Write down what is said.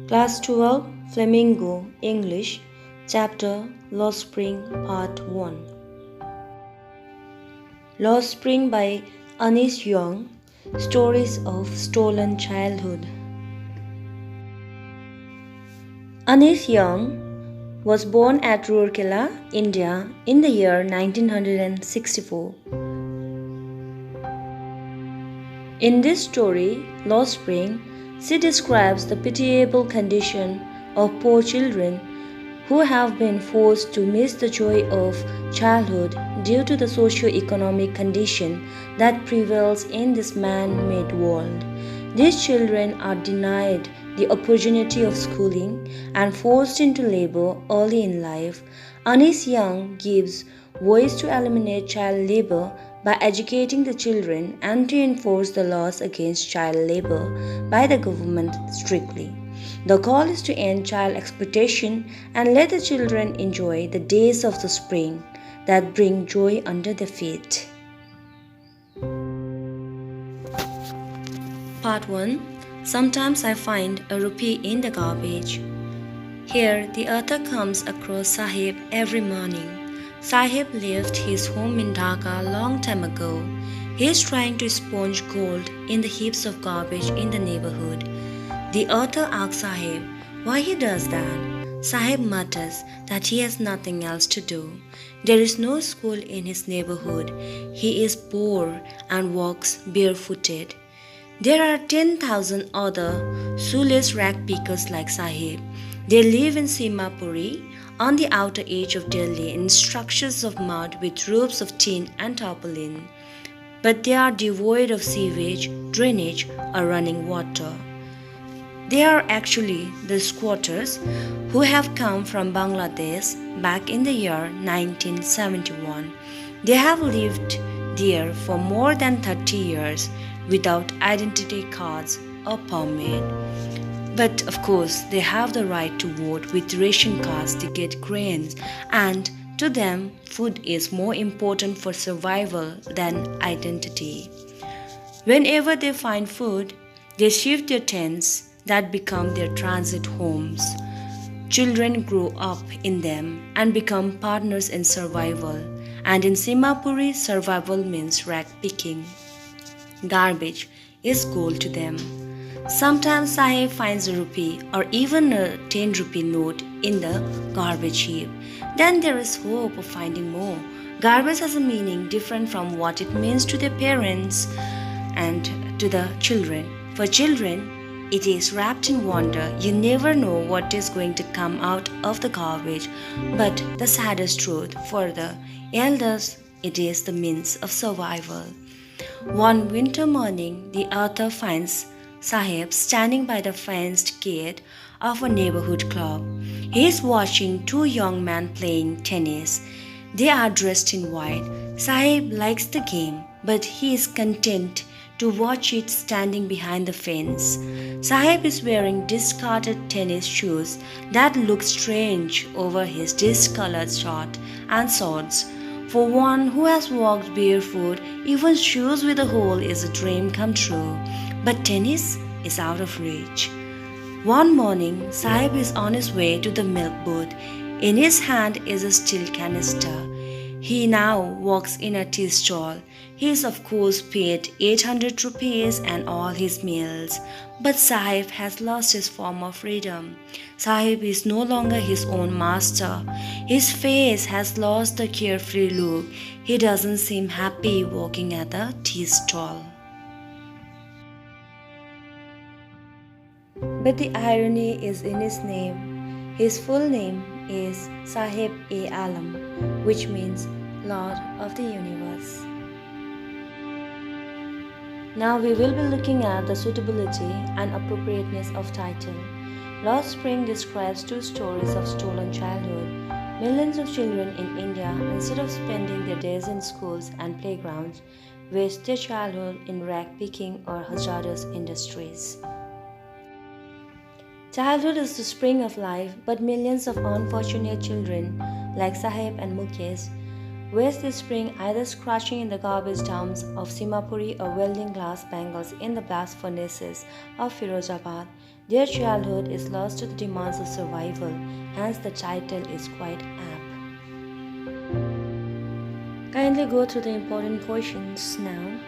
Class 12, Flamingo, English, Chapter Lost Spring, Part 1. Lost Spring by Anis Young, Stories of Stolen Childhood. Anis Young was born at Rourkela, India in the year 1964. In this story, Lost Spring, she describes the pitiable condition of poor children who have been forced to miss the joy of childhood due to the socio-economic condition that prevails in this man-made world. These children are denied the opportunity of schooling and forced into labor early in life. Anis Young gives voice to eliminate child labor by educating the children and to enforce the laws against child labor by the government strictly. The goal is to end child exploitation and let the children enjoy the days of the spring that bring joy under their feet. Part 1. Sometimes I find a rupee in the garbage. Here, the author comes across Sahib every morning. Sahib left his home in Dhaka a long time ago. He is trying to sponge gold in the heaps of garbage in the neighborhood. The author asks Sahib why he does that. Sahib mutters that he has nothing else to do. There is no school in his neighborhood. He is poor and walks barefooted. There are 10,000 other shoeless rag pickers like Sahib. They live in Simapuri, on the outer edge of Delhi, in structures of mud with roofs of tin and tarpaulin. But they are devoid of sewage, drainage, or running water. They are actually the squatters who have come from Bangladesh back in the year 1971. They have lived there for more than 30 years without identity cards or permit. But of course, they have the right to vote with ration cards to get grains, and to them, food is more important for survival than identity. Whenever they find food, they shift their tents that become their transit homes. Children grow up in them and become partners in survival, and in Simapuri, survival means rag picking. Garbage is gold to them. Sometimes Sahib finds a rupee or even a 10 rupee note in the garbage heap. Then there is hope of finding more. Garbage has a meaning different from what it means to their parents and to the children. For children, it is wrapped in wonder. You never know what is going to come out of the garbage. But the saddest truth for the elders, it is the means of survival. One winter morning, the author finds Sahib standing by the fenced gate of a neighborhood club. He is watching two young men playing tennis. They are dressed in white. Sahib likes the game, but he is content to watch it standing behind the fence. Sahib is wearing discarded tennis shoes that look strange over his discolored shirt and shorts. For one who has walked barefoot, even shoes with a hole is a dream come true. But tennis is out of reach. One morning, Sahib is on his way to the milk booth. In his hand is a steel canister. He now walks in a tea stall. He is of course paid 800 rupees and all his meals. But Sahib has lost his form of freedom. Sahib is no longer his own master. His face has lost the carefree look. He doesn't seem happy walking at the tea stall. But the irony is in his name. His full name is Sahib-e-Alam, which means Lord of the Universe. Now we will be looking at the suitability and appropriateness of title. Lost Spring describes two stories of stolen childhood. Millions of children in India, instead of spending their days in schools and playgrounds, waste their childhood in rag picking or hazardous industries. Childhood is the spring of life, but millions of unfortunate children like Sahib and Mukesh waste is spring either scratching in the garbage dumps of Simapuri or welding glass bangles in the blast furnaces of Firozabad. Their childhood is lost to the demands of survival, hence the title is quite apt. Kindly go through the important portions now.